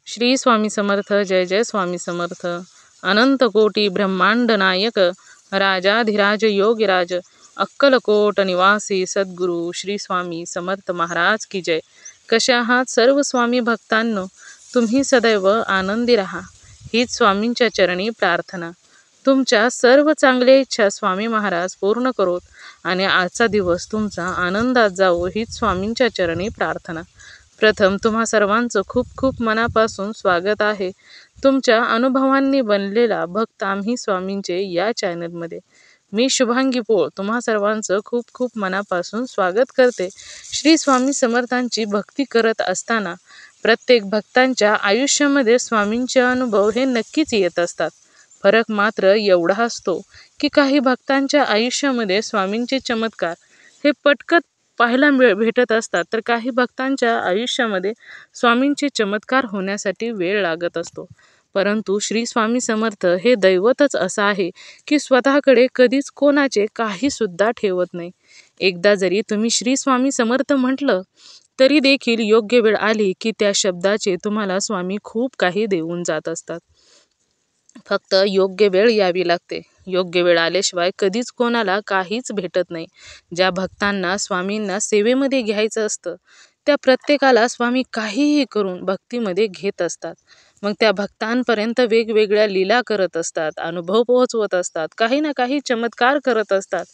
श्री स्वामी समर्थ. जय जय स्वामी समर्थ. अनंत कोटी ब्रह्मांड नायक राजाधिराज योगीराज अक्कलकोट निवासी सद्गुरू श्री स्वामी समर्थ महाराज की जय. कशा आहात सर्व स्वामी भक्तांनो? तुम्ही सदैव आनंदी राहा हीच स्वामींच्या चरणी प्रार्थना. तुमच्या सर्व चांगल्या इच्छा स्वामी महाराज पूर्ण करोत आणि आजचा दिवस तुमचा आनंदात जावो हीच स्वामींच्या चरणी प्रार्थना. प्रथम तुम्हा सर्वांचं खूप खूप मनापासून स्वागत आहे. तुमच्या अनुभवांनी बनलेला भक्त आम्ही स्वामींचे या चॅनलमध्ये. मी शुभांगी पोळ तुम्हा सर्वांचं खूप खूप मनापासून स्वागत करते. श्री स्वामी समर्थांची भक्ती करत असताना प्रत्येक भक्तांच्या आयुष्यामध्ये स्वामींचे अनुभव हे नक्कीच येत असतात. फरक मात्र एवढा असतो की काही भक्तांच्या आयुष्यामध्ये स्वामींचे चमत्कार हे पटकन पाहायला भेटत असतात, तर काही भक्तांच्या आयुष्यामध्ये स्वामींचे चमत्कार होण्यासाठी वेळ लागत असतो. परंतु श्री स्वामी समर्थ हे दैवतच असं आहे की स्वतःकडे कधीच कोणाचे काही सुद्धा ठेवत नाही. एकदा जरी तुम्ही श्री स्वामी समर्थ म्हटलं तरी देखील योग्य वेळ आली की त्या शब्दाचे तुम्हाला स्वामी खूप काही देऊन जात असतात. फक्त योग्य वेळ यावी लागते. योग्य वेळ आल्याशिवाय कधीच कोणाला काहीच भेटत नाही. ज्या भक्तांना स्वामींना सेवेमध्ये घ्यायचं असतं त्या प्रत्येकाला स्वामी काहीही करून भक्तीमध्ये घेत असतात. मग त्या भक्तांपर्यंत वेगवेगळ्या लीला करत असतात, अनुभव पोहोचवत असतात, काही ना काही चमत्कार करत असतात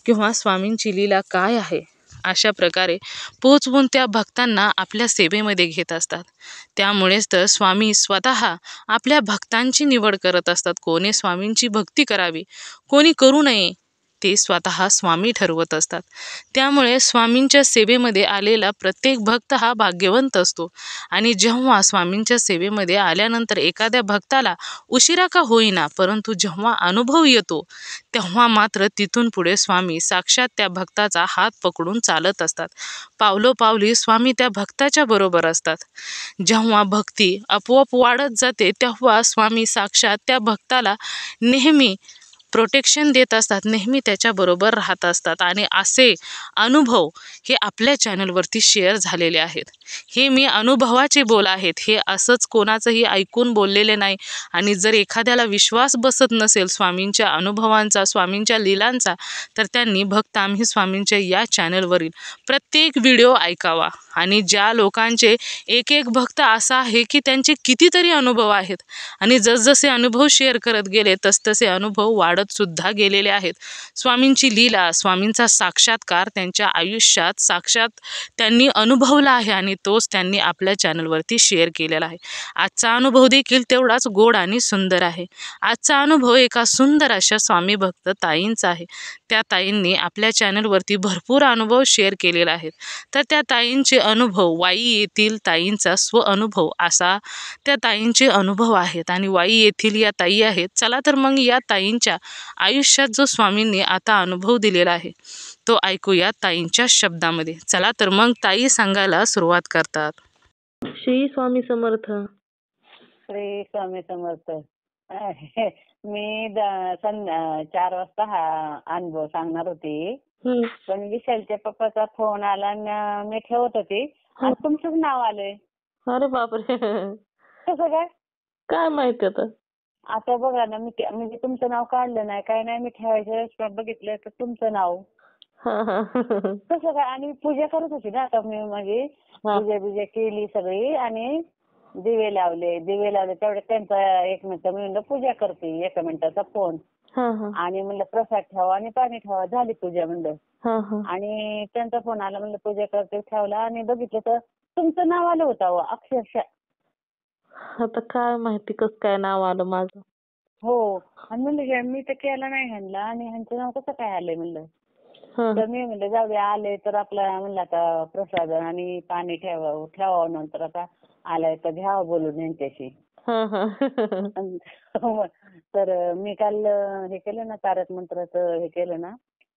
किंवा स्वामींची लीला काय आहे अशा प्रकारे पोहोचवून त्या भक्तांना आपल्या सेवेमध्ये घेत असतात. त्यामुळेच तर स्वामी स्वतः आपल्या भक्तांची निवड करत असतात. कोणी स्वामींची भक्ती करावी, कोणी करू नये ते स्वतः स्वामी ठरवत असतात. त्यामुळे स्वामींच्या सेवेमध्ये आलेला प्रत्येक भक्त हा भाग्यवंत असतो. आणि जेव्हा स्वामींच्या सेवेमध्ये आल्यानंतर एखाद्या भक्ताला उशिरा का होईना परंतु जेव्हा अनुभव येतो तेव्हा मात्र तिथून पुढे स्वामी साक्षात त्या भक्ताचा हात पकडून चालत असतात. पावलोपावली स्वामी त्या भक्ताच्या बरोबर असतात. जेव्हा भक्ती आपोआप वाढत जाते तेव्हा स्वामी साक्षात त्या भक्ताला नेहमी प्रोटेक्शन देत असतात, नेहमी त्याच्याबरोबर राहत असतात. आणि असे अनुभव हे आपल्या चॅनलवरती शेअर झालेले आहेत. हे मी अनुभवाचे बोल आहेत, हे असंच कोणाचंही ऐकून बोललेले नाही. आणि जर एखाद्याला विश्वास बसत नसेल स्वामींच्या अनुभवांचा, स्वामींच्या लीलांचा, तर त्यांनी भक्त आम्ही स्वामींच्या या चॅनलवरील प्रत्येक व्हिडिओ ऐकावा. आणि ज्या लोकांचे एक एक भक्त असा आहे की त्यांचे कितीतरी अनुभव आहेत आणि जसजसे अनुभव शेअर करत गेले तसतसे अनुभव वाढत सुद्धा गेलेले आहेत. स्वामींची लीला, स्वामींचा साक्षात्कार त्यांच्या आयुष्यात साक्षात त्यांनी अनुभवला आहे आणि तोच त्यांनी आपल्या चॅनलवरती शेअर केलेला आहे. आजचा अनुभव देखील तेवढाच गोड आणि सुंदर आहे. आजचा अनुभव एका सुंदर अशा स्वामी भक्त ताईंचा आहे. त्या ताईंनी आपल्या चॅनलवरती भरपूर अनुभव शेअर केलेला आहे. तर त्या ताईंचे अनुभव, वाई येथील ताईंचा स्वअनुभव असा त्या ताईंचे अनुभव आहेत. आणि वाई येथील या ताई आहेत. चला तर मग या ताईंच्या आयुष्यात जो स्वामींनी आता अनुभव दिलेला आहे तो ऐकूया ताईंच्या शब्दामध्ये. चला तर मग ताई सांगायला सुरुवात करतात. श्री स्वामी समर्थ. श्री स्वामी समर्थ. मी 4 वाजता हा अनुभव सांगणार होती, पण विशालच्या पप्पाचा फोन आला आणि मी ठेवत होती आणि तुमचंच नाव आलंय. अरे बापरे, कसं काय काय माहिती आता. आता बघा ना, मी म्हणजे तुमचं नाव काढलं नाही काय नाही, मी ठेवायच्या वेळेस बघितलं तर तुमचं नाव कसं काय. आणि पूजा करत होती ना आता मी, म्हणजे पूजा केली सगळी आणि दिवे लावले तेवढे त्यांचा 1 मिनिट मी म्हणलं पूजा करते, 1 मिनिटाचा फोन. आणि म्हणलं प्रसाद ठेवा आणि पाणी ठेवा, झाली पूजा म्हणलं. आणि त्यांचा फोन आला, म्हणलं पूजा करते, ठेवला आणि बघितलं तर तुमचं नाव आलं होतं अक्षरशः. आता काय माहिती कसं काय नाव आलं माझं. हो. आणि म्हणलं मी तर केला नाही ह्यांना आणि ह्यांचं नाव कसं काय आलंय म्हणलं. तर मी म्हणलं जाऊ दे, आले तर आपला म्हणलं आता प्रसाद आणि पाणी ठेवावं नंतर, आता आलाय तर घ्यावं बोलून यांच्याशी. तर मी काल हे केलं ना, तारक मंत्राचं हे केलं ना,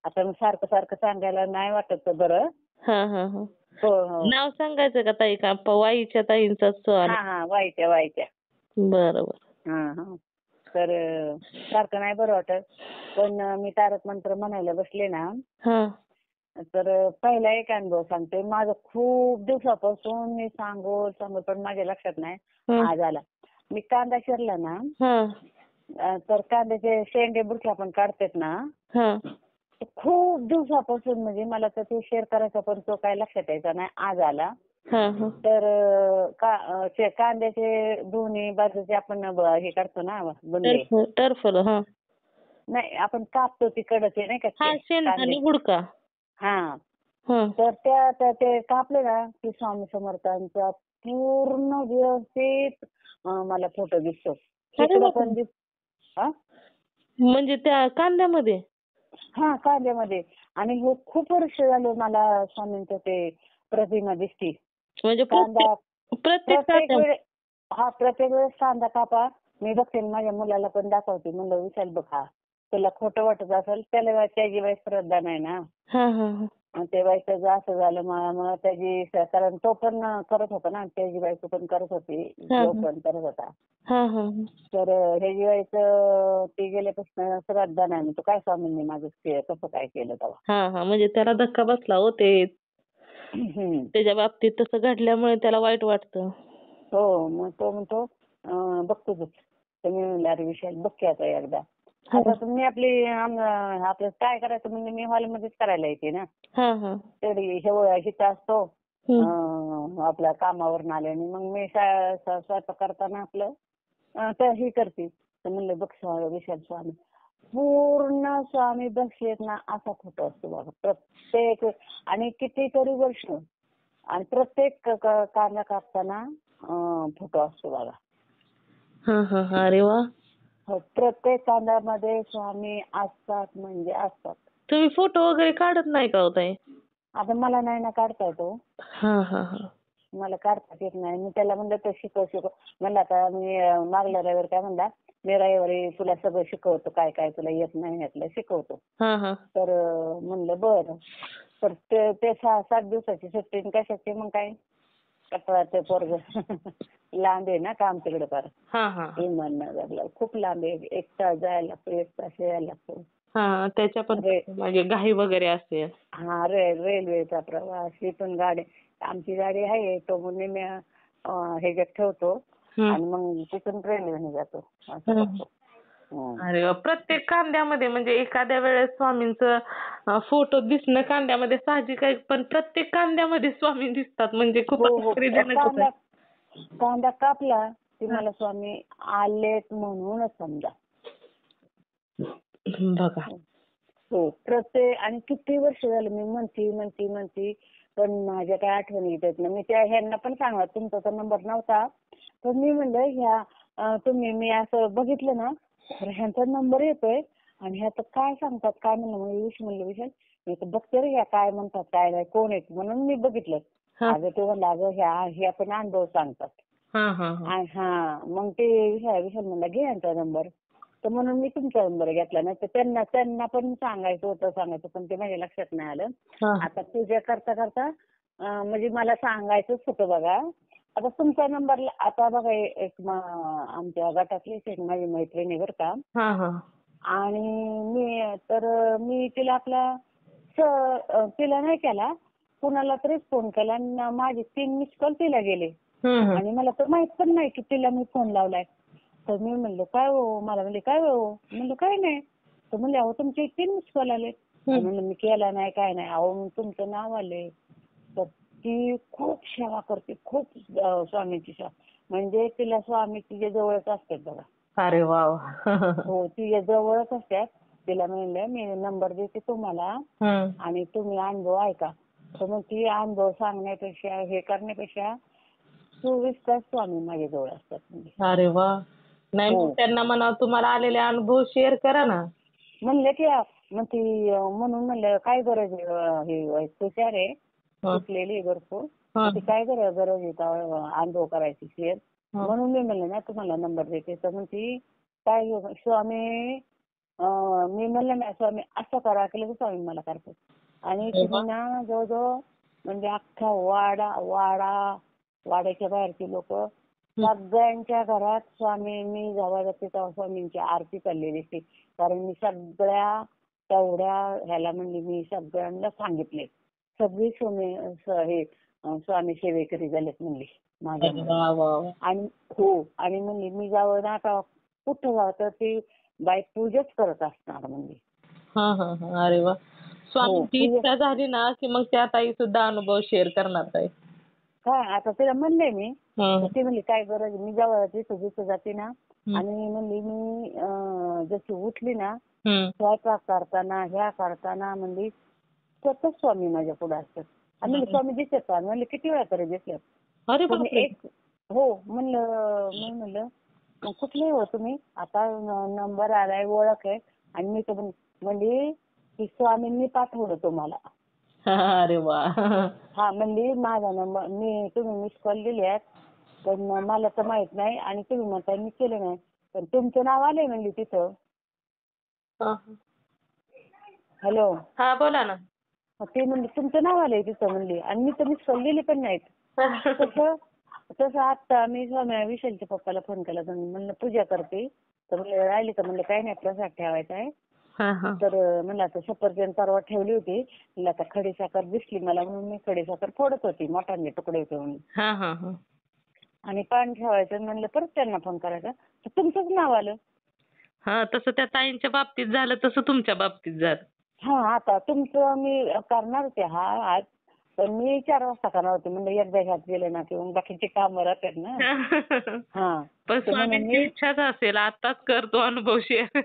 आता मी सारखं सारखं सांगायला नाही वाटत बरं. हो हो. नाव सांगायचं का ताई? का वाईच्या ताईंचा सण? हा वाईच्या. बरोबर. तर सारखं नाही बरं वाटत, पण मी तारक मंत्र म्हणायला बसले ना तर पहिला एक अनुभव सांगते. माझं खूप दिवसापासून मी सांगू पण माझ्या लक्षात नाही. आज आला. मी कांदा चिरला ना, तर कांद्याचे शेंडे बुरखे आपण काढतात ना, खूप दिवसापासून म्हणजे मला तर ते शेअर करायचा पण तो काय लक्षात यायचा नाही. आज आला. तर कांद्याचे दोन्ही बाजूचे आपण हे काढतो ना बुंदे. टरफल. नाही, आपण कापतो ती कडचे नाही का शेंगदाणे गुडका. तर ते कापले ना की स्वामी समर्थांचा पूर्ण व्यवस्थित मला फोटो दिसतो. तिकडं पण म्हणजे त्या कांद्यामध्ये. हा, कांद्यामध्ये. आणि हे खूप वर्ष झालं मला स्वामींचं ते प्रतिमा दिसती. म्हणजे कांदा प्रत्येक प्रत्येक वेळेस कांदा कापा. मी बघते माझ्या मुलाला पण दाखवते. म्हणलं विशाल बघ, हा तुला खोटं वाटत असेल, त्याला त्याची बाई श्रद्धा नाही ना. ते बाईचं असं झालं मग त्याची, कारण तो पण करत होता ना, त्याची बायको पण करत होती, तो पण करत होता. तर ह्याची बाईचं ती गेल्यापासून श्रद्धा नाही. तो काय स्वामींनी माझं कसं काय केलं तेव्हा. म्हणजे त्याला धक्का बसला हो ते त्याच्या बाबतीत तसं घडल्यामुळे त्याला वाईट वाटतं. हो, मग तो म्हणतो बघतो तर मी म्हणलं अरे विशाल बघ की आता एकदा. आता तुम्ही आपलं काय करायचं म्हणजे मी हॉलमध्येच करायला येते ना. तरी हिथं असतो आपल्या कामावरून आल्याने, मग मी स्वयंपाक करताना आपलं तर हे करते. तर म्हणलं बघ विशाल स्वामी पूर्ण स्वामी बसलेत ना, असा फोटो असतो बाबा प्रत्येक. आणि कितीतरी वर्ष आणि प्रत्येक कांदा कापताना फोटो असतो बघा. अरे वा. हो, प्रत्येक कांद्यामध्ये स्वामी असतात म्हणजे असतात. तुम्ही फोटो वगैरे काढत नाही का हो ताई? आता मला नाही ना काढता येतो. मला काढताच येत नाही. मी त्याला म्हणलं तर शिकव. म्हणलं आता मी मागल्या रविवारी काय म्हणला, मी रविवारी तुला सगळं शिकवतो, काय काय तुला येत नाही यातलं शिकवतो. तर म्हणलं बरं. तर ते 6-7 दिवसाची सुट्टी कशाची मग काय कटवायचं पोरग लांब आहे ना काम तिकडे फार. इमाननगरला खूप लांब आहे. 1 तास जायला लागतो, 1 तास यायला लागतो. त्याच्या पण म्हणजे घाई वगैरे असते. रेल्वेचा प्रवास. इथून गाडी, आमची गाडी आहे, तो म्हणून मी ह्याच्यात ठेवतो आणि मग तिथून रेल्वेने जातो. असं करतो. अरे वा. प्रत्येक कांद्यामध्ये म्हणजे एखाद्या वेळेस स्वामींचं फोटो दिसणं कांद्यामध्ये साहजिक आहे, पण प्रत्येक कांद्यामध्ये स्वामी दिसतात म्हणजे खूप आश्चर्यजनक होतं. कांदा कापला की मला स्वामी आलेत म्हणूनच समजा. बघा. हो, प्रत्येक. आणि किती वर्ष झालं मी म्हणती पण माझ्या काय आठवणी येत ना. मी त्या ह्यांना पण सांगणार, तुमचा तर नंबर नव्हता, पण मी म्हणलं तुम्ही मी असं बघितलं ना, तर ह्यांचा नंबर येतोय आणि ह्या तर काय सांगतात काय म्हणलं विशाल मी तर बघते रे ह्या काय म्हणतात काय नाही कोण आहेत म्हणून मी बघितलं. अगं ते म्हणलं अगं ह्या पण अनुभव सांगतात. मग ते विशाल म्हणला घे यांचा नंबर. तर म्हणून मी तुमचा नंबर घेतला. नाही तर त्यांना पण सांगायचं पण ते माझ्या लक्षात नाही आलं. आता पूजा करता म्हणजे मला सांगायचंच होतं बघा. आता तुमचा नंबर आता बघा, एक आमच्या गटातलीच एक माझी मैत्रिणी बरं का. आणि मी तिला तिला नाही केला, कुणाला तरीच फोन केला आणि माझे 3 मिस कॉल तिला गेले. आणि मला तर माहित पण नाही की तिला मी फोन लावलाय. तर मी म्हणलं काय हो, मला म्हणले काय हो, म्हणलं काय नाही. तर म्हणले अहो तुमचे 3 मिस कॉल आले. म्हणलं मी केला नाही काय नाही. अहो तुमचं नाव आले. तर ती खूप सेवा करते, खूप स्वामीची सेवा. म्हणजे तिला स्वामी तिच्या जवळच असतात बघा. अरे वा. हो, तिच्या जवळच असतात. तिला म्हणलं मी नंबर देते तुम्हाला आणि तुम्ही अनुभव ऐका. तर मग ती अनुभव सांगण्यापेक्षा हे करण्यापेक्षा 24 तास स्वामी माझ्या जवळ असतात. अरे वा. नाही मग त्यांना म्हणा तुम्हाला आलेले अनुभव शेअर करा ना. म्हणलं की मग ती म्हणून म्हणलं काय गरज आहे, हुशार आहे, शिकलेली भरपूर, ती काय गरज आहे अनुभव करायची शेअर. म्हणून मी म्हणलं ना तुम्हाला नंबर देते. तर मग ती काय स्वामी मी म्हणलं ना स्वामी असं करा केलं की स्वामी मला करतात. आणि तिने ना जवळजवळ म्हणजे अख्खा वाड्याच्या बाहेरची लोक सगळ्यांच्या घरात स्वामी, मी जेव्हा जाते तेव्हा स्वामींची आरती चाललेली असते. कारण मी सगळ्या तेवढ्या ह्याला म्हणली मी सगळ्यांना सांगितले. सगळी स्वामी सेवेकरी झालेत म्हणली माझ्यामुळे. वा वा वा. आणि आणि म्हणली मी जावं ना आता कुठं जावं तर ती बाई पूजाच करत असणार म्हणली. अरे वा. स्वामींची इच्छा झाली ना की मग त्या ताई सुद्धा अनुभव शेअर करणार आहे. काय आता तिला म्हणले मी, ती म्हणली काय गरज, मी जेव्हा जिथं जाते ना आणि म्हणली मी जशी उठली ना स्वयंपाक करताना ह्या करताना म्हणली स्वतः स्वामी माझ्या पुढे असतात. आणि म्हणली स्वामी दिसतात. म्हणले किती वेळा तरी दिसतात. अरे म्हणलं मग कुठले हो तुम्ही, आता नंबर आलाय ओळख आहे आणि मी तर म्हणली की स्वामींनी पाठवलं तुम्हाला. अरे वा. हा म्हणली माझा नंबर तुम्ही मिस कॉल दिल्यात पण मला तर माहित नाही आणि तुम्ही म्हणताय मी केलं नाही पण तुमचं नाव आलंय म्हणली तिथं. हॅलो. हा बोला ना. ते म्हणली तुमचं नाव आलंय तिथं म्हणली आणि मी तर मिस कॉल दिले पण नाहीत. तसं आता मी स्वामी विशालच्या पप्पाला फोन केला तर म्हणलं पूजा करते तर म्हणलं राहिली तर म्हणलं काही नाही प्रसाद ठेवायचा आहे. तर म्हणलं आता सफरचंद परवा ठेवली होती, म्हणलं आता खडीसाखर दिसली मला म्हणून मी खडीसाखर फोडत होती, मोठांचे तुकडे होते म्हणून. आणि पान ठेवायचं म्हणलं परत त्यांना फोन करायचा तर तुमचंच नाव आलं. तसं त्या ताईंच्या बाबतीत झालं तसं तुमच्या बाबतीत झालं. आता तुमचं मी करणार होते आज पण मी 4 वाजता करणार होते म्हणलं एकदा ह्यात गेले ना किंवा बाकीची कामं राहतात ना. पण स्वामींची इच्छाच असेल आताच करतो अनुभव शेअर.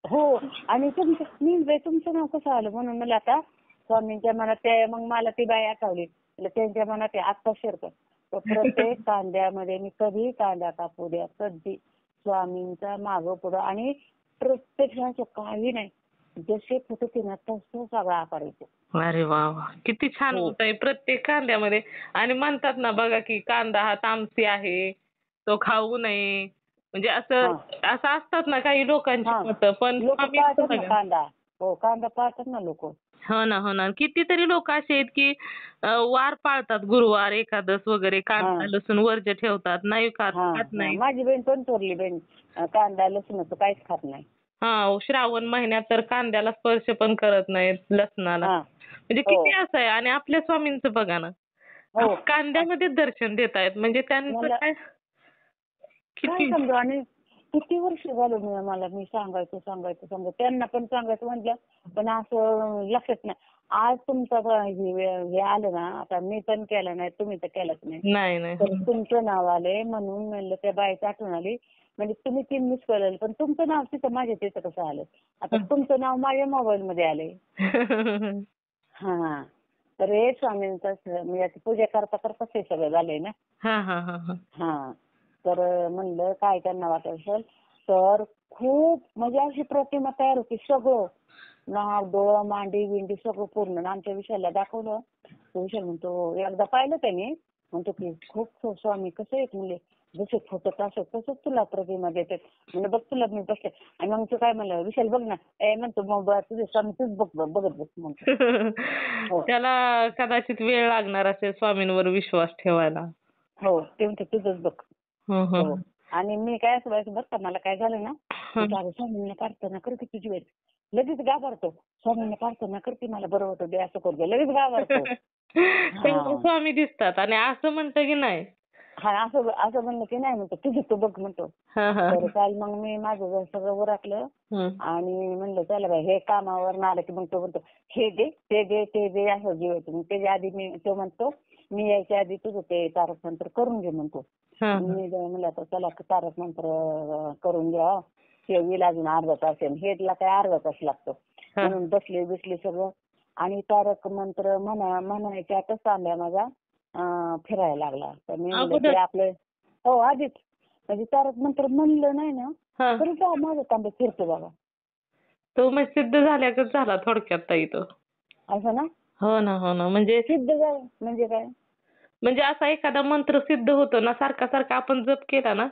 हो. आणि तुमचं नाव कसं आलं म्हणून मला आता स्वामींच्या मनात मग मला ती बाई आठवली त्यांच्या मनात आत्ता शेअर कर. प्रत्येक कांद्यामध्ये मी कधी कांदा कापू द्या कधी स्वामींचा मागं पुढं आणि प्रत्यक्षाचं काही नाही जसे फोटो ना तसं सगळा करायचं. अरे वा वा. किती छान होत आहे प्रत्येक कांद्यामध्ये. आणि म्हणतात ना बघा की कांदा हा तामसी आहे तो खाऊ नये म्हणजे असं असतात ना काही लोकांची मतं पण कांदा पाळतात ना लोक. हो ना. कितीतरी लोक असे आहेत की वार पाळतात गुरुवार एकादश वगैरे कांदा लसूण वर्ज्य ठेवतात नाही खात नाही. माझी बहीण पण थोरली बहीण कांदा लसूणाचं काहीच खात नाही. श्रावण महिन्यात तर कांद्याला स्पर्श पण करत नाहीत लसणाला. म्हणजे किती असं आहे. आणि आपल्या स्वामींचं बघा ना कांद्यामध्येच दर्शन देत आहेत म्हणजे त्यांचं काय किती समजा. आणि किती वर्ष झालं मी सांगायचं त्यांना पण सांगायचं म्हटलं पण असं लक्षात नाही. आज तुमचं हे आलं ना आता मी पण केलं नाही तुम्ही तर केलंच नाही तर तुमचं नाव आलंय म्हणून म्हणलं त्या बाईचं आठवण आली. म्हणजे तुम्ही 3 मिस कॉल पण तुमचं नाव तिथं माझ्या तिथं कसं आलं आता तुमचं नाव माझ्या मोबाईल मध्ये आलंय. तर हे स्वामींचं म्हणजे पूजा करता करताच हे सगळं झालंय ना. तर म्हणलं काय त्यांना वाटत असेल तर खूप म्हणजे अशी प्रतिमा तयार होती सगळं नाक डोळं मांडी विंडी सगळं पूर्ण. आमच्या विषयाला दाखवलं विशाल म्हणतो एकदा पाहिलं त्याने म्हणतो की खूप स्वामी कसं आहेत म्हणले जसे फोटो तसंच तुला प्रतिमा देतात म्हणजे बघ तुला मी बसले. आणि मग तू काय म्हणलं विशाल बघ ना म्हणतो मग तुझे स्वामी तूच बघत बघ म्हणतो. त्याला कदाचित वेळ लागणार असेल स्वामींवर विश्वास ठेवायला. हो ते म्हणते तुझंच बघ. आणि मी काय असं बरं का मला काय झालं ना स्वामींना प्रार्थना करते तुझी वेळ लगेच घाबरतो. स्वामींना प्रार्थना करते मला बरं होतं दे असं करतो लगेच घाबरतो. स्वामी दिसतात आणि असं म्हणतं की नाही असं म्हणलं की नाही म्हणतो तुझं तू बघ म्हणतो. तर काल मग मी माझं सगळं उरकलं आणि म्हणलं चला बाई हे कामावर आलं की मग तो म्हणतो हे दे ते दे असं जेवायचं. मग त्याच्या आधी तो म्हणतो मी यायच्या आधी तुझं ते तारक मंत्र करून घे म्हणतो. मी म्हणलं आता चला तारक मंत्र करून घ्या ते येईल अजून अर्धा तास हेला काय अर्धा तास लागतो म्हणून बसले सगळं. आणि तारक मंत्र म्हणायच्या आताच तांब्या माझा फिरायला लागला. तर मी म्हणलं आपलं आधीच म्हणजे तारक मंत्र म्हणलं नाही ना तरी माझा तांब्या फिरतो बाबा. तो मग सिद्ध झाल्यागत झाला थोडक्यात ताई तो. असं ना. हो ना म्हणजे सिद्ध झालं म्हणजे काय म्हणजे असा एखादा मंत्र सिद्ध होतो ना सारखा आपण जप केला ना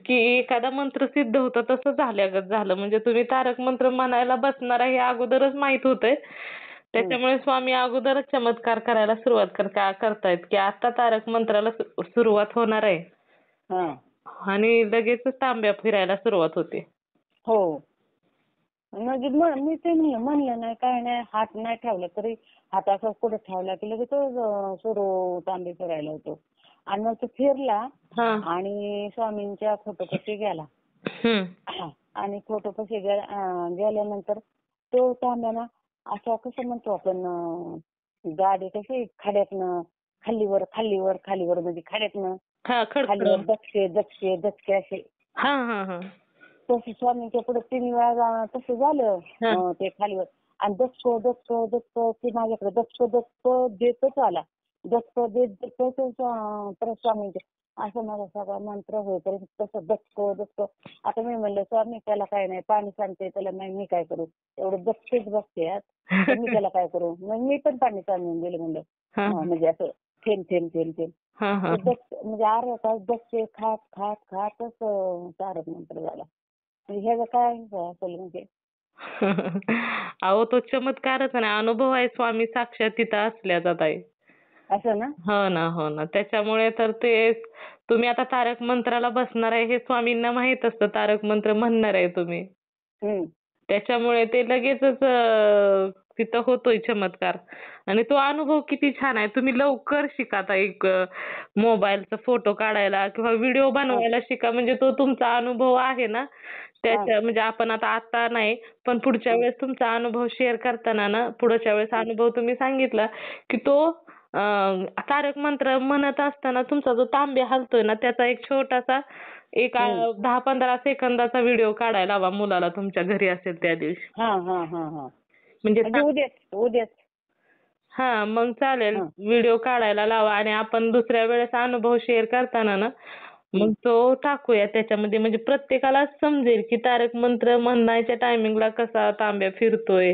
की एखादा मंत्र सिद्ध होतं तसं झाल्यागत झालं. म्हणजे तुम्ही तारक मंत्र म्हणायला बसणार आहे हे अगोदरच माहित होतंय त्याच्यामुळे स्वामी अगोदरच चमत्कार करायला सुरुवात करतायत की आता तारक मंत्राला सुरुवात होणार आहे आणि लगेचच तांब्या फिरायला सुरुवात होते. हो म्हणजे मी ते नाही म्हणलं नाही काय नाही, हात नाही ठेवला तरी हात असा कुठं ठेवला की लगेच तो सुरू तांबे फिरायला होतो. आणि मग तो फिरला आणि स्वामींच्या फोटोपाशी गेला. आणि फोटोपाशी गेल्यानंतर तो तांब्या ना असा कसं म्हणतो आपण गाडी कशी खड्यातनं खालीवर खालीवर खालीवर म्हणजे खड्यातनं खालीवर दचके दचके दचके असे तसं स्वामींच्या पुढे 3 वेळा तसं झालं ते खालीवर. आणि दचक दचक दचक ते माझ्याकडे दचक दचक देतच आला. दचक देत देत परत स्वामींचे असं माझा सगळा मंत्र होईपर्यंत तसं दचक दचक. आता मी म्हणलं स्वामी त्याला काय नाही, पाणी सांगते त्याला नाही, मी काय करू, एवढं दचकेच बसते यात, तर मी त्याला काय करू. मग मी पण पाणी सांगून गेले म्हणलं, म्हणजे असं थेंब थेंब थेंब थेंब. म्हणजे अर्धा तास दचके खात खात खातच तारक मंत्र झाला. ह्याचं काय असेल म्हणजे. अहो तो चमत्कारच आहे, अनुभव आहे स्वामी साक्षात तिथं असल्याचा ताई. असं ना. हो ना हो ना. त्याच्यामुळे तर ते तुम्ही आता तारक मंत्राला बसणार आहे हे स्वामींना माहित असतं, तारक मंत्र म्हणणार आहे तुम्ही. त्याच्यामुळे ते लगेचच तिथं होतोय चमत्कार. आणि तो अनुभव किती छान आहे. तुम्ही लवकर शिका आता, एक मोबाईलचा फोटो काढायला किंवा व्हिडिओ बनवायला शिका. म्हणजे तो तुमचा अनुभव आहे ना त्याच्या, म्हणजे आपण आता नाही पण पुढच्या वेळेस तुमचा अनुभव शेअर करताना ना, पुढच्या वेळेस अनुभव तुम्ही सांगितला की तो तारक मंत्र म्हणत असताना तुमचा जो तांबे हलतोय ना त्याचा एक छोटासा एक 10-15 सेकंदाचा व्हिडिओ काढायला हवा मुलाला तुमच्या घरी असेल त्या दिवशी. म्हणजे उद्याच. मग चालेल, व्हिडिओ काढायला लावा आणि आपण दुसऱ्या वेळेस अनुभव शेअर करताना ना मग तो टाकूया त्याच्यामध्ये. म्हणजे प्रत्येकाला समजेल की तारक मंत्र म्हणण्याच्या टायमिंगला कसा तांब्या फिरतोय.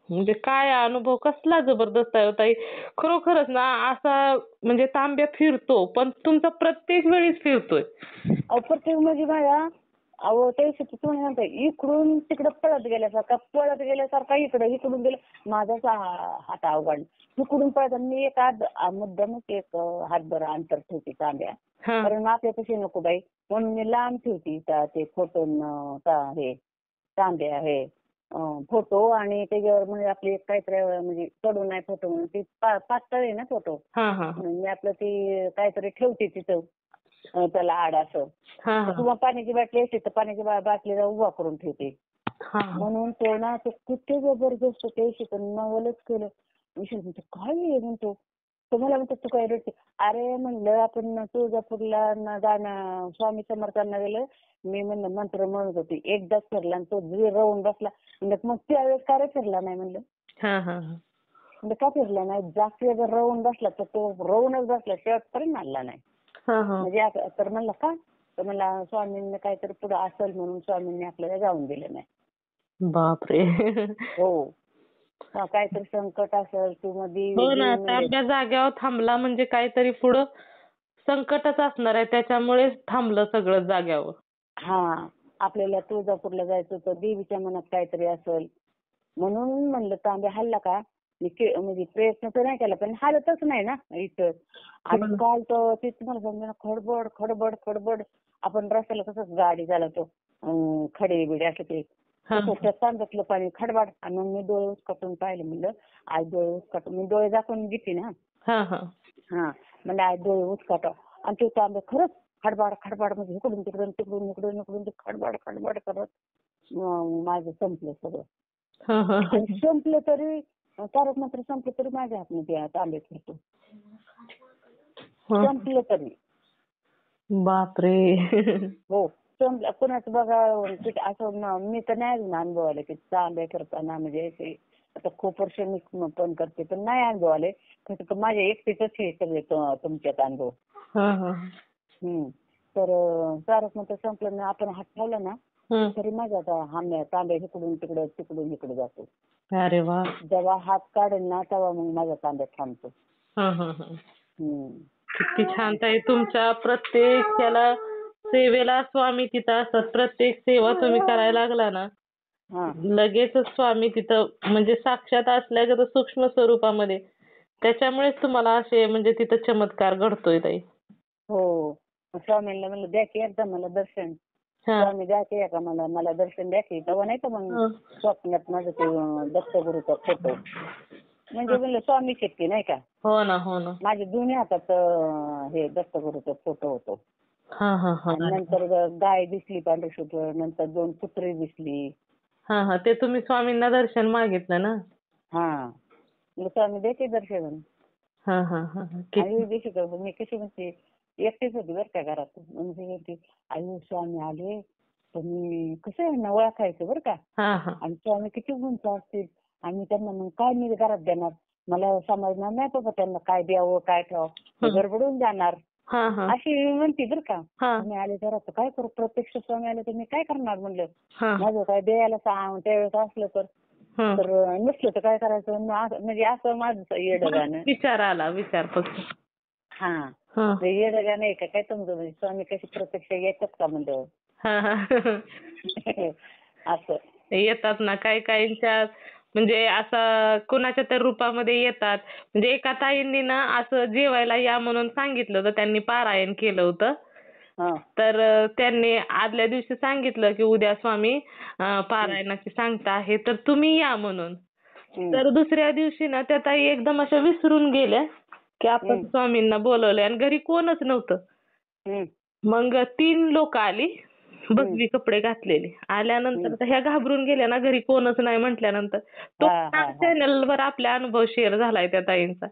म्हणजे काय अनुभव कसला जबरदस्त आहे ताई. खरोखरच ना असा म्हणजे तांब्या फिरतो पण तुमचा प्रत्येक वेळीच फिरतोय. प्रत्येक म्हणजे माझ्या ते तुम्ही म्हणताय इकडून तिकडे पळत गेल्यासारखा इकडून गेलं. माझाच हात अवघड इकडून पळत. मी एक मुद्दामच एक हातभर अंतर ठेवते तांब्या, कारण आपल्यापाशी नको बाई म्हणून मी लांब ठेवते ते फोटो हे तांब्या हे फोटो. आणि त्याच्यावर म्हणजे आपली काहीतरी म्हणजे चढून नाही फोटो म्हणून ती पातळ आहे ना फोटो, मी आपलं ती काहीतरी ठेवते तिथं त्याला आड असं. किंवा पाण्याची बाटली असते तर पाण्याची बाटलीला उभा करून ठेवते. म्हणून तो ना ते किती जबरदस्त ते नवलच केलं. विषय म्हणतो काय आहे म्हणतो. तो मला म्हणतो तू काय रडते. अरे म्हणलं आपण तुळजापूरला जाणं स्वामी समर्थांना गेलं. मी म्हणलं मंत्र म्हणत होती, एकदाच फिरला आणि तो रवून बसला. म्हणलं मग त्यावेळेस का रे फिरला नाही म्हणलं. म्हणजे का फिरला नाही, जास्त जर रवून बसला तर तो रवूनच बसला, शेवटपर्यंत आणला नाही. म्हणजे तर म्हणलं का, तर मला स्वामींनी काहीतरी पुढे असेल म्हणून स्वामींनी आपल्याला जाऊन दिलं नाही. बापरे. हो, काहीतरी संकट असेल किंवा हो ना, तांब्या जाग्यावर थांबला म्हणजे काहीतरी पुढं संकटच असणार आहे, त्याच्यामुळेच थांबलं सगळं जाग्यावर. आपल्याला तुळजापूरला जायचं तर देवीच्या मनात काहीतरी असेल म्हणून म्हणलं तांब्या हल्ला का. म्हणजे प्रयत्न तर नाही केला पण हालतच नाही ना इथं. आणि काल तर ते तुम्हाला समजा खडबड खडबड खडबड, आपण रस्त्याला कसं गाडी चालवतो खडे बिडे असं ते त्या तांब्यातलं पाणी खडबड. आणि मग मी डोळे उचकाटून पाहिले, म्हणलं आज डोळे उचकाटून, मी डोळे दाखवून घेते ना. म्हणजे आज डोळे उचकाट आणि ते तांबे खरंच खडबड खडबड म्हणजे इकडून तिकडून तिकडून इकडून इकडून खडबड खडबड करत माझं संपलं सगळं. संपलं तरी तारक मंत्र संपलं तरी माझ्या हातमध्ये तांबे फिरतो. संपलं तरी. बापरे. हो संपलं. कोणाचं बघा असं मी तर नाही अजून अनुभव आले की तांब्या करताना, म्हणजे आता खूप वर्ष मी पण करते पण नाही अनुभव आले. कसं माझ्या एकटीच हे सगळे तुमच्यात अनुभव. तर तारक मंत्र संपलं ना, आपण हात ठेवला ना तरी माझा तांब्या इकडून तिकडे तिकडून इकडे जातो. अरे वा. जेव्हा हात काढेल ना तेव्हा मग माझा तांब्या थांबतो. किती छान ताई, तुमच्या प्रत्येक याला सेवेला स्वामी तिथं असतात. प्रत्येक सेवा तुम्ही करायला लागला ना लगेचच स्वामी तिथं म्हणजे साक्षात असल्या सूक्ष्म स्वरूपामध्ये. त्याच्यामुळेच तुम्हाला असे म्हणजे तिथं चमत्कार घडतोय ताई. हो, स्वामींना म्हणलं द्या की एकदा मला दर्शन. स्वामी द्या की का मला दर्शन द्या की. तेव्हा नाही तर मग स्वप्नात माझं ते दत्तगुरूचा फोटो म्हणजे म्हणलं स्वामी शक्ती नाही का. हो ना हो ना. माझ्या दोन्ही हातात हे दत्तगुरूचा फोटो होतो. आणि नंतर गाय दिसली पांढरशुभ्र, नंतर 2 कुत्री दिसली. ते तुम्ही स्वामींना दर्शन मागितलं ना. मग स्वामी द्यायचे दर्शन. आणि मी कशी म्हणते एकटीच होती बरं का घरात. म्हणजे आई स्वामी आले तर मी कसं आहे ना ओळखायचं बरं का. आणि स्वामी किती उंच असतील आणि त्यांना मग काय मी घरात देणार मला समजणार नाही बाबा त्यांना काय द्यावं काय ठेवावं गडबडून जाणार अशी म्हणते बरं का. मी आले घरात काय करू प्रत्यक्ष स्वामी आले तर मी काय करणार म्हणलं. माझं काय द्यायला सांग त्यावेळेस असलं तर नसलं तर काय करायचं म्हणजे असं माझं येडगाणं विचार आला विचार फक्त. येडगाणं नाही का काय तुमचं म्हणजे स्वामी कशी प्रत्यक्ष येतात का म्हणलं. असं येतात ना काही काहींच्या म्हणजे असं कुणाच्या तर रूपामध्ये येतात. म्हणजे एका ताईंनी ना असं जेवायला या म्हणून सांगितलं होतं त्यांनी पारायण केलं होतं. तर त्यांनी आदल्या दिवशी सांगितलं की उद्या स्वामी पारायणाची सांगता आहे तर तुम्ही या म्हणून. तर दुसऱ्या दिवशी ना त्या ताई एकदम अशा विसरून गेल्या की आपण स्वामींना बोलवलंय आणि घरी कोणच नव्हतं. मग 3 लोक आली भगवी कपडे घातलेले. आल्यानंतर ह्या घाबरून गेल्या ना घरी कोणच नाही म्हटल्यानंतर तो चॅनलवर आपला अनुभव शेअर झालाय त्या ताईंचा.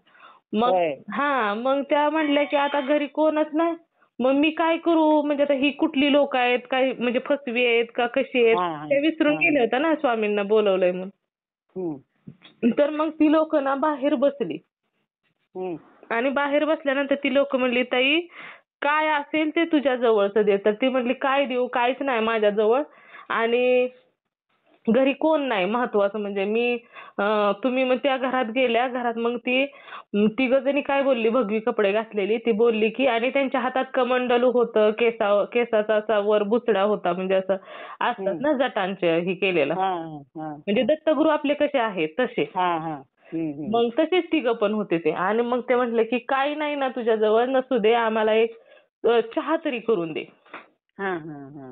मग त्या म्हणल्या की आता घरी कोणच नाही मग मी काय करू म्हणजे आता ही कुठली लोक आहेत काय म्हणजे फसवी आहेत का कशी आहेत त्या विसरून गेल्या होत्या ना स्वामींना बोलवलंय म्हणून. तर मग ती लोक ना बाहेर बसली आणि बाहेर बसल्यानंतर ती लोक म्हणली ताई काय असेल ते तुझ्या जवळचं दे. तर ती म्हणली काय देऊ काहीच नाही माझ्याजवळ आणि घरी कोण नाही महत्वाचं म्हणजे मी तुम्ही मग त्या घरात गेल्या घरात मग ती 3 जणी काय बोलली भगवी कपडे घातलेली ती बोलली की आणि त्यांच्या हातात कमंडलू होतं केसाचा असा वर बुचडा होता म्हणजे असं असतात ना जटांचे हे केलेलं म्हणजे दत्तगुरू आपले कसे आहेत तसे. मग तसेच 3 पण होते ते आणि मग ते म्हटले की काही नाही ना तुझ्याजवळ नसू दे आम्हाला एक चहा तरी करून दे.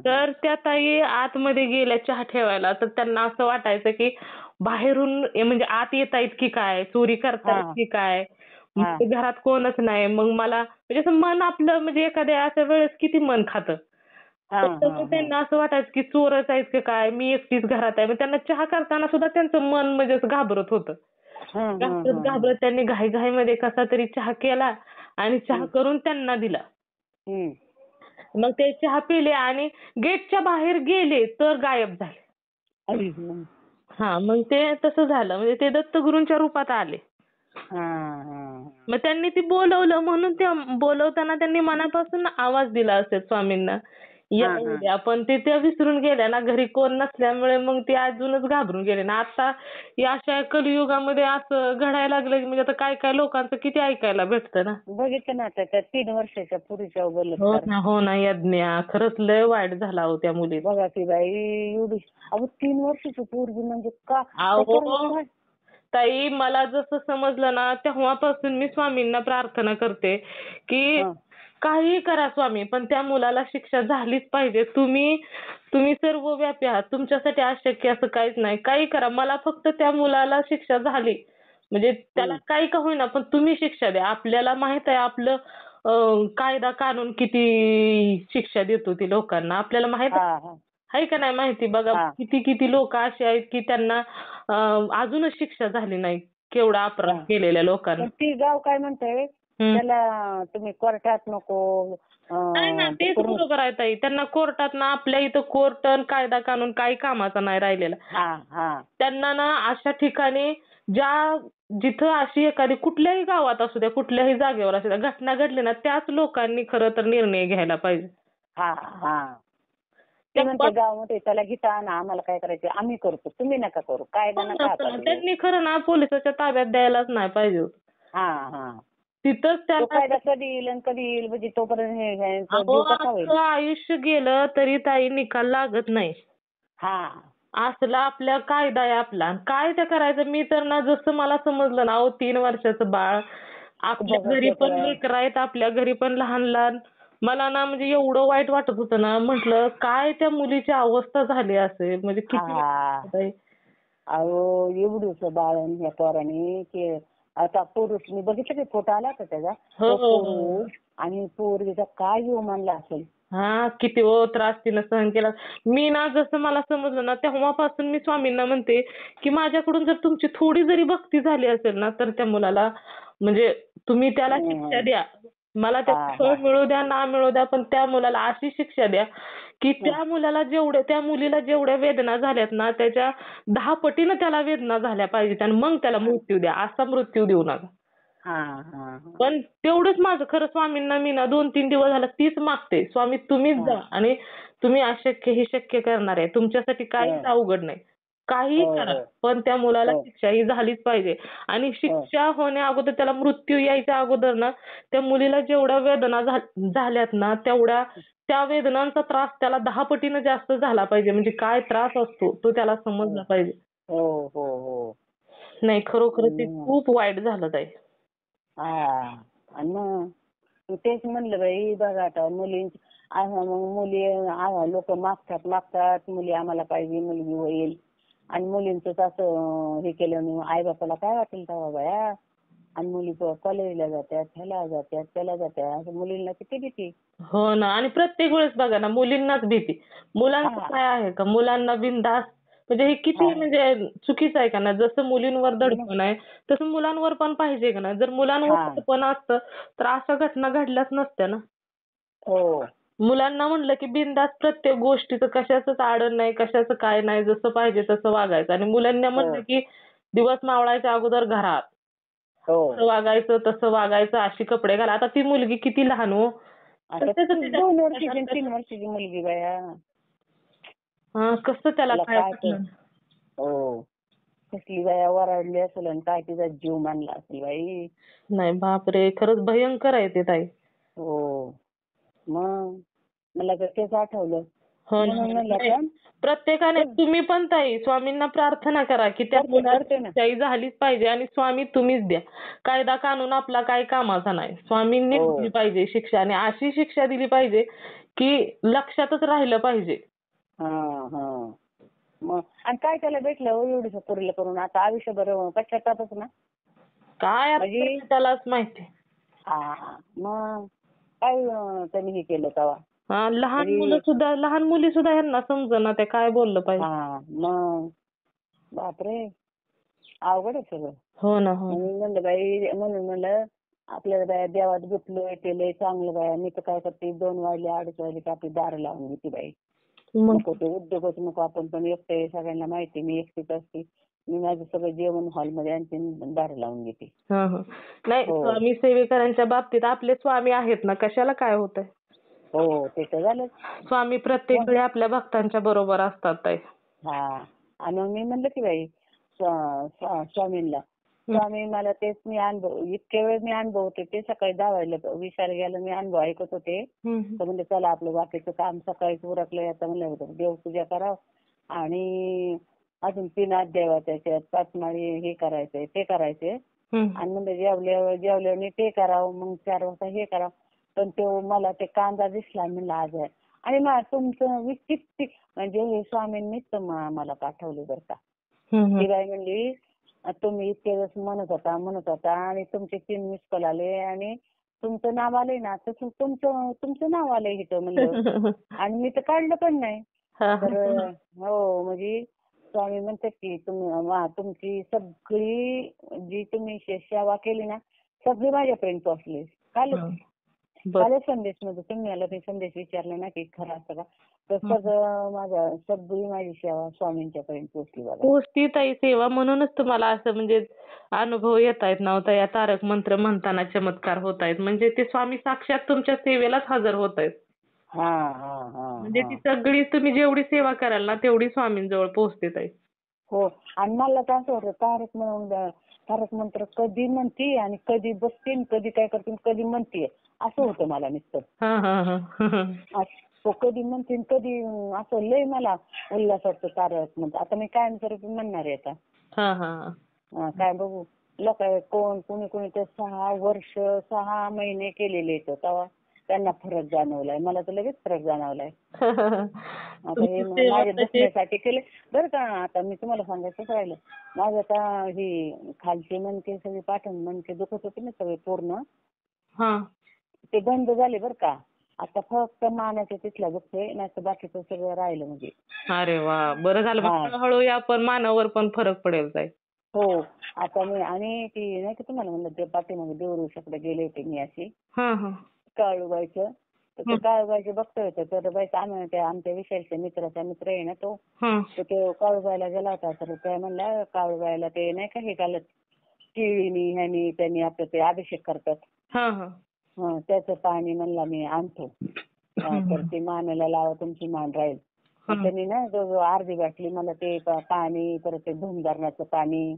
तर त्या ताई आतमध्ये गेल्या चहा ठेवायला तर त्यांना असं वाटायचं की बाहेरून म्हणजे आत येतायत की काय चोरी करतायत की काय घरात कोणच नाही. मग मला म्हणजे असं मन आपलं म्हणजे एखाद्या अशा वेळेस किती मन खातं त्यांना असं वाटायचं की चोरच आहेत की काय मी एकटीच घरात आहे. मग त्यांना चहा करताना सुद्धा त्यांचं मन म्हणजे असं घाबरत होतं. घाबरत त्यांनी घाईघाईमध्ये कसा तरी चहा केला आणि चहा करून त्यांना दिला. मग ते चहा पिले आणि गेटच्या बाहेर गेले तर गायब झाले. मग ते तसं झालं म्हणजे ते दत्तगुरूंच्या रूपात आले. मग त्यांनी ती बोलवलं म्हणून ते बोलवताना त्यांनी मनापासून आवाज दिला असेल स्वामींना या उद्या. पण ते त्या विसरून गेल्या ना घरी कोण नसल्यामुळे मग ते अजूनच घाबरून गेले ना. आता या अशा कलियुगामध्ये असं घडायला लागलं म्हणजे आता काय काय लोकांचं किती ऐकायला भेटतं ना. बघितलं ना त्या 3 वर्षाच्या पुरीच्या हो ना यज्ञा खरंच लय वाईट झाला हो त्या मुली. बघा की बाई एवढी 3 वर्षाची पोरगी म्हणजे का. ताई मला जसं समजलं ना तेव्हापासून मी स्वामींना प्रार्थना करते की काही करा स्वामी पण त्या मुलाला शिक्षा झालीच पाहिजे. तुम्ही सर्व व्यापी आहात तुमच्यासाठी अशक्य असं काहीच नाही. काही करा मला फक्त त्या मुलाला शिक्षा झाली म्हणजे त्याला काही का होईना पण तुम्ही शिक्षा द्या. आपल्याला माहित आहे आपलं कायदा कानून किती शिक्षा देतो ती लोकांना आपल्याला माहित आहे का नाही माहिती. बघा किती लोक असे आहेत की त्यांना अजूनच शिक्षा झाली नाही केवढा अपराध केलेल्या लोकांना. ती गाव काय म्हणते त्याला तुम्ही कोर्टात नको. नाही ना तेच बरोबर आहे ताई. त्यांना कोर्टात ना आपल्या इथं कोर्ट कायदा कानून काही कामाचा नाही राहिलेला. त्यांना ना अशा ठिकाणी जिथं अशी एखादी कुठल्याही गावात असू द्या कुठल्याही जागेवर असू द्या घटना घडली ना त्याच लोकांनी खरं तर निर्णय घ्यायला पाहिजे. गावामध्ये त्याला घेता ना आम्हाला काय करायचं आम्ही करतो तुम्ही नका करू कायदा नका. त्यांनी खरं ना पोलिसाच्या ताब्यात द्यायलाच नाही पाहिजे. तिथंच त्याला कधी येईल म्हणजे तोपर्यंत आयुष्य गेलं तरी ताई निकाल लागत नाही. असला आपल्या कायदा आहे आपला काय ते करायचं. मी तर ना जसं मला समजलं ना 3 वर्षाचं बाळ आपल्या घरी पण लेकरं आहेत आपल्या घरी पण लहान लहान मला ना म्हणजे एवढं वाईट वाटत होतं ना, म्हटलं काय त्या मुलीची अवस्था झाली असेल, म्हणजे किती हा. ताई. अहो एवढूस बाळ ह्या पोराने की आता पुरुष मी बघितलं की फोटो आला का त्याचा, हो तो हो हो. पुरुष आणि पोरगीचा काय जीव मानला असेल. हा किती त्रास तिनं सहन केला. मी ना जसं मला समजलं ना तेव्हापासून मी स्वामींना म्हणते की माझ्याकडून जर तुमची थोडी जरी भक्ती झाली असेल ना तर त्या मुलाला म्हणजे तुम्ही त्याला शिक्षा द्या. मला त्याचं फळ मिळू द्या ना मिळू द्या, पण त्या मुलाला अशी शिक्षा द्या की त्या मुलीला जेवढ्या वेदना झाल्यात ना त्याच्या 10 पटीनं त्याला वेदना झाल्या पाहिजेत आणि मग त्याला मृत्यू द्या. असा मृत्यू देऊ नका. पण तेवढंच माझं खरं स्वामींना मी ना 2-3 दिवस झालं तीच मागते. स्वामी तुम्हीच जा आणि तुम्ही अशक्य हे शक्य करणार आहे. तुमच्यासाठी काहीच अवघड नाही. काहीही करा, पण त्या मुलाला शिक्षा ही झालीच पाहिजे. आणि शिक्षा होण्या अगोदर त्याला मृत्यू यायच्या अगोदर ना त्या मुलीला जेवढ्या वेदना झाल्यात ना तेवढ्या त्या वेदनांचा त्रास त्याला 10 पटीनं जास्त झाला पाहिजे. म्हणजे काय त्रास असतो तो त्याला समजला पाहिजे. नाही खरोखर ते खूप वाईट झालं ताई. आणि मग तेच म्हणलं बाई बघा आता मुलींची मुली लोक मागतात मुली आम्हाला पाहिजे मुलगी होईल आणि मुलींच असं हे केलं आई बापाला काय वाटेल तेव्हा बाया. आणि मुली कॉलेजला जातात ह्याला जातात त्याला जातात मुलींना किती भीती. हो ना. आणि प्रत्येक वेळेस बघा ना मुलींनाच भीती. मुलांचं काय आहे का मुलांना बिनधास्त म्हणजे हे किती म्हणजे चुकीचं आहे का ना. जसं मुलींवर दडपण आहे तसं मुलांवर पण पाहिजे का ना. जर मुलांवर दडपण असतं तर अशा घटना घडल्याच नसत्या ना. मुलांना म्हणलं की बिनधास्त प्रत्येक गोष्टीचं कशाचंच आडन नाही कशाचं काय नाही जसं पाहिजे तसं वागायचं. आणि मुलांना म्हणलं की दिवस मावळायच्या अगोदर घरात कसं वागायचं तसं वागायचं अशी कपडे घाला. आता ती मुलगी किती लहान हो. 2 वर्षाची 3 वर्षाची मुलगी बाया. कसं त्याला काय वाटलं. कसली बाया वराडली असेल आणि काय तिचा जीव मानला असेल बाई. नाही बापरे खरंच भयंकर आहे ते ताई. मग मला तर तेच आठवलं. हो ना. प्रत्येकाने तुम्ही पण ताई स्वामींना प्रार्थना करा की त्या मुलाला शिक्षा झालीच पाहिजे आणि स्वामी तुम्हीच द्या. कायदा कानून आपला काही कामाचा नाही. स्वामींनी दिली पाहिजे शिक्षा आणि अशी शिक्षा दिली पाहिजे की लक्षातच राहिलं पाहिजे. मग आणि काय त्याला भेटलं एवढं पुरलं करून आता आयुष्यभर पश्चातापच ना. काय त्यालाच माहिती. मग काय त्यांनी हे केलं तेव्हा. लहान मुली सुद्धा यांना समजना ते काय बोललं पाहिजे. मग बापरे अवघड आहे सगळं. हो ना. म्हणलं बाई म्हणून म्हणलं आपल्याला बाया देवात गुतलोय ते लय चांगलं बाया. मी तर काय करते 2 वाजले 2:30 वाजले की आपली दार लावून घेते बाई. नको ते उद्योगच नको आपण पण एकटे सगळ्यांना माहिती मी एकटीच असते. मी माझं सगळं जेवण हॉलमध्ये आणते दार लावून घेते. नाही स्वामी सेवेकरांच्या बाबतीत आपले स्वामी आहेत ना कशाला काय होतंय. ते तर झालं. स्वामी प्रत्येक वेळी आपल्या भक्तांच्या बरोबर असतात ताई. आणि मी म्हणलं की बाई स्वामींना स्वामी मला तेच मी अनुभव इतके वेळ मी अनुभवते ते सकाळी 10 वाजल्या विचार गेला मी अनुभव ऐकत होते. तर म्हणजे चला आपलं बाकीचं काम सकाळीच उरकलंय आता म्हणलं देवपूजा करावं आणि अजून 3 अध्याय वाचायचे 5 माळी हे करायचंय ते करायचे आणि म्हणजे जेवल्यावर ते करावं मग 4 वाजता हे करावं. पण तो मला ते कांदा दिसला म्हणलं आज आहे आणि तुमचं विचित्र म्हणजे हे स्वामींनीच मला पाठवलं बरं का. ती बाई म्हणली तुम्ही इतके दिवस म्हणत होता आणि तुमचे 3 मिस कॉल आले आणि तुमचं नाव आलंय ना तसं तुमचं नाव आलंय इथं म्हणलं आणि मी तर काढलं पण नाही. तर म्हणजे स्वामी म्हणतात की तुमची सगळी जी तुम्ही सेवा केली ना सगळी माझ्यापर्यंत पोहोचली. कालच संदेश मध्ये तुम्ही मला ते संदेश विचारला ना की खरं असतं का तर सगळी माझी सेवा स्वामींच्या पर्यंत पोहोचली बघा. पोहोचती ताई सेवा म्हणूनच तुम्हाला असं म्हणजे अनुभव येत आहेत ना या तारक मंत्र म्हणताना चमत्कार होत आहेत म्हणजे ते स्वामी साक्षात तुमच्या सेवेलाच हजर होत आहेत. म्हणजे ती सगळी तुम्ही जेवढी सेवा कराल ना तेवढी स्वामींजवळ पोहोचते ताई. आणि मला तर असं होतं तारक मंत्र कधी म्हणते आणि कधी बसते कधी काय करते कधी म्हणते असं होतं मला नुसतं. कधी म्हणते कधी असं लय मला उल्हास वाटतो तारक मंत्र. आता मी कायमस्वरूपी म्हणणार आहे आता. काय बघू लोक कोणी ते 6 वर्ष 6 महिने केलेले तेव्हा त्यांना फरक जाणवलाय. मला तर लगेच फरक जाणवलाय. आता हे तुमची सेवा माझ्या तशी दुखण्यासाठी केले बरं का. आता मी तुम्हाला सांगायचंच राहिलं. माझं आता ही खालचे मणके सगळे पाठण मणके दुखत होते ना सगळे पूर्ण, हा. ते बंद झाले बरं का. आता फक्त मानाच्या तिथला दुखतोय, नाही तर बाकीचं सगळं राहिलं म्हणजे. अरे वा, बरं झालं. हा. हळूहळू या पण मानावर पण फरक पडेल ताई. हो. आता मी आणि ती नाही का तुम्हाला म्हणलं ते पाठीमागे देवऋषाकडे गेले होते मी अशी हा हा. काळूबाईचं. तर ते काळूबाईचे बघतोय होते. तर बाईचं आमच्या विशालच्या मित्राचा मित्र आहे ना तो. हा. तर तो काळूबाईला गेला होता. तर त्या म्हणल्या काळूबाईला ते नाही का हे घालत केळीनी ह्यानी त्यांनी आपलं ते अभिषेक करतात. हा हा. त्याचं पाणी म्हणला मी आणतो. तर ती मानेला लावा तुमची मान राहील. मग त्यांनी ना जवळजवळ अर्धी बाटली मला ते पाणी परत ते धूमधारणाचं पाणी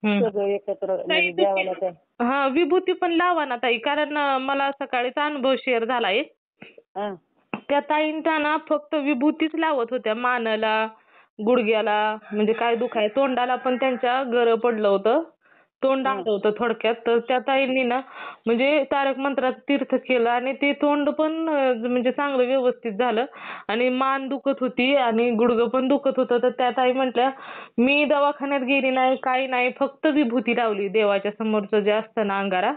सगळं एकत्र म्हणजे देवाला ते. हा, विभूती पण लावा ना ताई, कारण मला सकाळीचा अनुभव शेअर झाला एक. हा. त्या ताईंच्या ना फक्त विभूतीच लावत होत्या मानेला, गुडघ्याला, म्हणजे काय दुखाय, तोंडाला पण त्यांच्या गरं पडलं होतं, तोंड आलं होतं थोडक्यात. तर त्या ताईंनी ना म्हणजे तारक मंत्राचं तीर्थ केलं आणि ते तोंड पण म्हणजे चांगलं व्यवस्थित झालं आणि मान दुखत होती आणि गुडघं पण दुखत होतं. तर त्या ताई म्हटल्या मी दवाखान्यात गेली नाही, काही नाही, फक्त विभूती लावली, देवाच्या समोरचं जे असतं ना अंगारा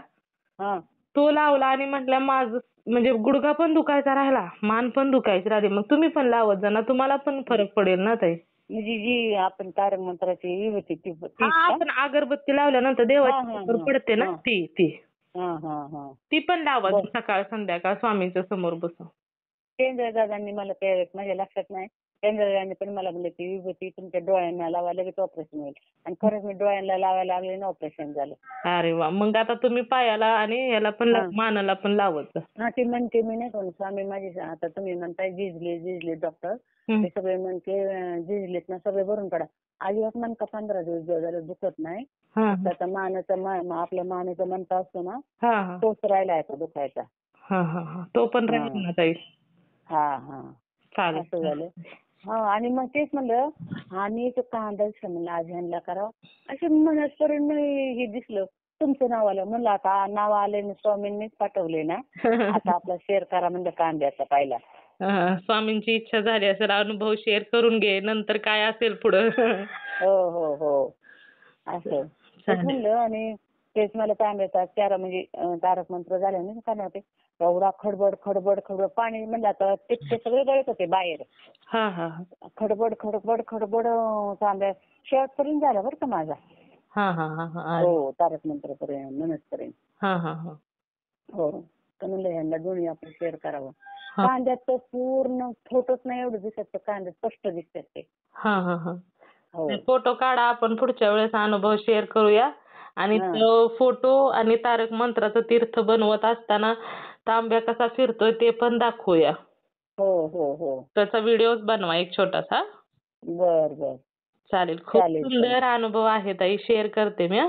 तो लावला आणि म्हटल्या माझं म्हणजे गुडघा पण दुखायचा राहिला, मान पण दुखायची राहिली. मग तुम्ही पण लावत जा ना, तुम्हाला पण फरक पडेल ना ताई. म्हणजे जी आपण तारक मंत्राची विभूती ती हा, आपण अगरबत्ती लावल्यानंतर देवाची समोर पडते ना ती ती पण लावा सकाळ संध्याकाळ स्वामींच्या समोर बसून. केंद्र दादांनी मला ते माझ्या लक्षात नाही. केंद्र दादांनी पण मला म्हणले ती विभूती तुमच्या डोळ्यांना लावा लगेच ऑपरेशन होईल. आणि खरंच मी डोळ्यांना लावायला लागले ना ऑपरेशन झालं. अरे वा, मग आता तुम्ही पायाला आणि याला पण मानाला पण लावत जा. हा, ते म्हणते मी नाही कोण स्वामी माझे आता तुम्ही म्हणताय झिजले डॉक्टर, ते सगळे म्हणते झिजलेत ना सगळे भरून काढा. अजिबात मनका 15 दिवस झालं दुखत नाही. आता मानेचा आपल्या मानेचा मनका असतो ना तोच राहिला आहे दुखायचा. तो पण राहील ना ताई. चालेल असं झालं. आणि मग तेच म्हणलं आणि तो कांदा म्हणलं आज ह्यांना करावं असं मनस्पर्यंत हे दिसलं तुमचं नाव आलं. म्हणलं आता नाव आले ना स्वामींनीच पाठवले ना, आता आपला शेअर करा म्हणलं कांद्याचा पाहिला. स्वामींची इच्छा झाली असेल, अनुभव शेअर करून घे, नंतर काय असेल पुढं. हो असं म्हणलं. आणि तेच मला कांद्याचा चारा म्हणजे तारक मंत्र झाले ना कांदा होते एवढा खडबड खडबड खडबड पाणी म्हणलं आता ते सगळे गळत होते बाहेर. खडबड खडबड खडबड कांद्या शेवटपर्यंत झाला बरं का माझा. हो, तारक मंत्र पर्यंत मनसपर्यंत. हो, तर म्हणलं ह्यांना दोन्ही आपण शेअर करावं. कांद्यात तर पूर्ण फोटोच नाही एवढं दिसत, कांद्यात स्पष्ट दिसतात ते. फोटो काढा, आपण पुढच्या वेळेस अनुभव शेअर करूया. आणि तो फोटो आणि तारक मंत्राचं तीर्थ बनवत असताना तांब्या कसा फिरतोय ते पण दाखवूया. हो त्याचा व्हिडिओ बनवा एक छोटासा. बर चालेल. खूप सुंदर अनुभव आहे ताई, शेअर करते मी.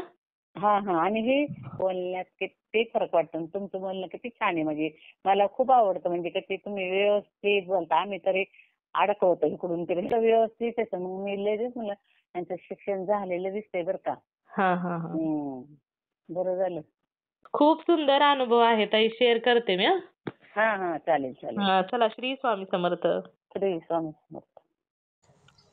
आणि हे बोलण्यात किती फरक वाटतो. तुमचं बोलणं किती छान आहे. म्हणजे मला खूप आवडतं. म्हणजे किती तुम्ही व्यवस्थित बोलता. आम्ही तरी अडकवतो इकडून तिकडे, व्यवस्थित येतं. मग मी लगेच म्हणलं त्यांचं शिक्षण झालेलं दिसतंय बरं का. बरं झालं. खूप सुंदर अनुभव आहे ताई, शेअर करते मी. चालेल. चला, श्री स्वामी समर्थ. श्री स्वामी समर्थ.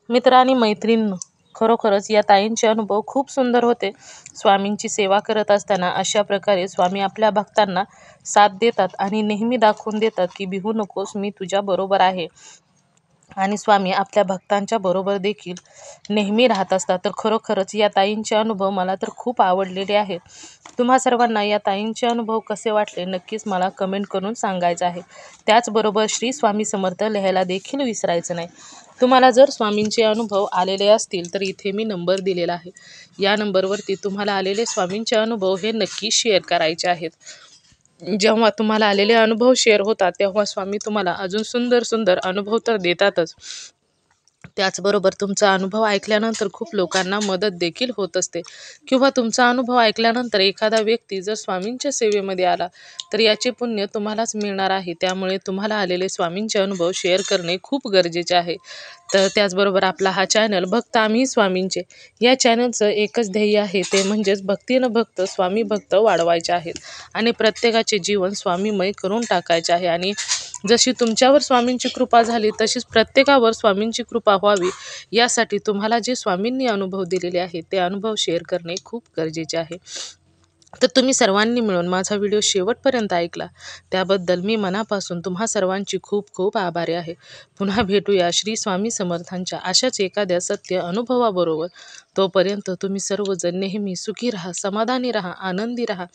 मित्र आणि मैत्रिणी, खरोखरच या ताईंचे अनुभव खूप सुंदर होते. स्वामींची सेवा करत असताना अशा प्रकारे स्वामी आपल्या भक्तांना साथ देतात आणि नेहमी दाखवून देतात की भिवू नकोस, मी तुझ्या बरोबर आहे. आणि स्वामी आपल्या भक्तांच्या बरोबर देखील नेहमी राहत असतात. तर खरोखरच या ताईंचे अनुभव मला तर खूप आवडलेले आहेत. तुम्हा सर्वांना या ताईंचे अनुभव कसे वाटले नक्कीच मला कमेंट करून सांगायचं आहे. त्याचबरोबर श्री स्वामी समर्थ लिहायला देखील विसरायचं नाही. तुम्हाला जर स्वामींचे अनुभव आलेले असतील तर इथे मी नंबर दिलेला आहे. या नंबरवरती तुम्हाला आलेले स्वामींचे अनुभव हे नक्की शेअर करायचे आहेत. जेव्हा तुम्हाला आलेले अनुभव शेअर होतात तेव्हा स्वामी तुम्हाला अजून सुंदर सुंदर अनुभव तर देतातच, त्याचबरोबर तुमचा अनुभव ऐकल्यानंतर खूप लोकांना मदत देखील होत असते, किंवा तुमचा अनुभव ऐकल्यानंतर एखादा व्यक्ती जर स्वामींच्या सेवेमध्ये आला तर याचे पुण्य तुम्हालाच मिळणार आहे. त्यामुळे तुम्हाला आलेले स्वामींचे अनुभव शेअर करणे खूप गरजेचे आहे. तर त्याचबरोबर आपला हा चॅनल भक्त आम्ही स्वामींचे, या चॅनलचं एकच ध्येय आहे, ते म्हणजेच भक्तीनं भक्त स्वामी भक्त वाढवायचे आहेत आणि प्रत्येकाचे जीवन स्वामीमय करून टाकायचे आहे. आणि जशी तुमच्यावर स्वामींची कृपा झाली तशीच प्रत्येकावर स्वामींची कृपा व्हावी, यासाठी तुम्हाला जे स्वामींनी अनुभव दिलेले आहेत ते अनुभव शेअर करणे खूप गरजेचे आहे. तर तुम्ही सर्वांनी मिळून माझा व्हिडिओ शेवटपर्यंत ऐकला त्याबद्दल मी मनापासून तुम्हा सर्वांची खूप खूप आभारी आहे. पुन्हा भेटूया श्री स्वामी समर्थांच्या अशाच एखाद्या सत्य अनुभवाबरोबर. तोपर्यंत तुम्ही सर्वजण नेहमी सुखी राहा, समाधानी राहा, आनंदी राहा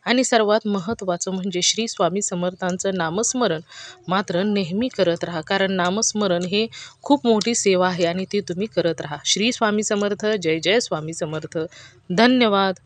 आणि सर्वात महत्त्वाचं म्हणजे श्री स्वामी समर्थांचं नामस्मरण मात्र नेहमी करत राहा, कारण नामस्मरण हे खूप मोठी सेवा आहे आणि ती तुम्ही करत राहा. श्री स्वामी समर्थ. जय जय स्वामी समर्थ. धन्यवाद.